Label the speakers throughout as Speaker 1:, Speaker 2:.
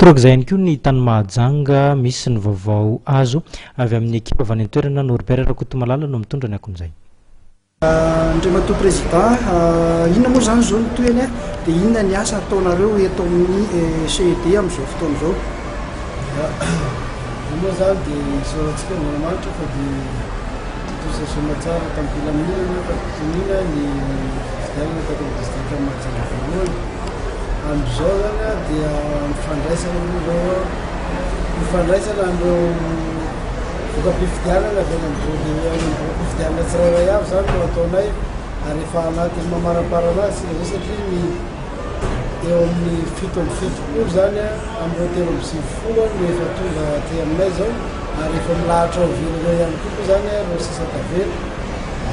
Speaker 1: torak'izay ihany koa ny tany Mahajanga misy ny vaovao azo avy amin'ny ekipa avy any an-toerana Norbert Rakotomalala no mitondra ny akon'izay.
Speaker 2: Andriamatoa président, inona moa zany zao ny toeny a dia inona ny asa ataonareo eto amin'ny CED amin'izao fotoana izao?
Speaker 3: Moa zany dia isorantsika nanamanitra fa dia totosa somatsara tamin'ny filaminana fa totonina ny fidianana tato amin'ny distrika Mahajanga voalohany. Amin'izao zany a dia mifandraisana ireo mifandraisana amin'ireo voka-pifidianana avy amin'ireo fifidianana tsirairay avy zany no ataonay ary efa anatin'ny mamaraparana azy izy satria ny eo amin'ny 7 zany a amin'ireo 3 no efa tonga aty aminay zao ary efa milahatra ao vilireo ihany koa zany a ireo sisa-tavela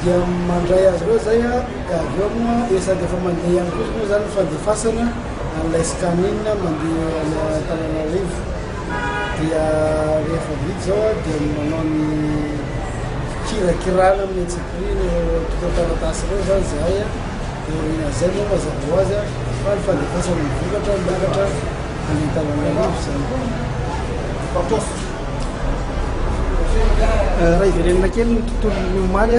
Speaker 3: dia mandray azy ireo zay a avy eo moa sady efa mandeha ihany koa moa zany fandefasana an'ilay scanine mandeha any Tananarivo dia rehefa vita zao a dia manao ny kirakirana amin'ny antsipiriny tokontaratasy ireo zany zahay a dia zay moa mazava ho azy a fa ny fandefasana mivokatra miakatra any Tananarivo zany.
Speaker 2: Raha iverenana kely ny tontolo omaly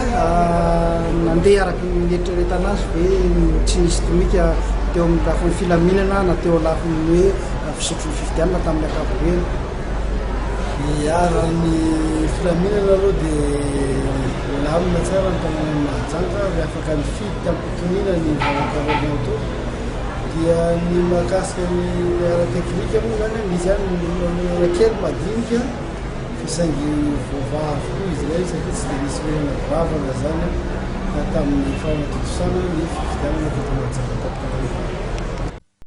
Speaker 2: nandeha araky nieritreretana azy ve tsy nisy tomika teo amin'ny lafin'ny filaminana na teo lafin'ny hoe fisotro ny fifidianana tamin'ny ankapobeny?
Speaker 3: Raha ny filaminana aloha dia lamina tsara ny tanàna Mahajanga ary afaka mifidy tamin'ny pitonina ny valan-karena to dia ny mahakasika ny ara-teknika moa zany misy any kely madinika fisaingy voavavy koa izy ilay satria tsy dia misy hoe vavana zany tamin'ny fahanatotosana ny fifidianana teto Mahajanga tato.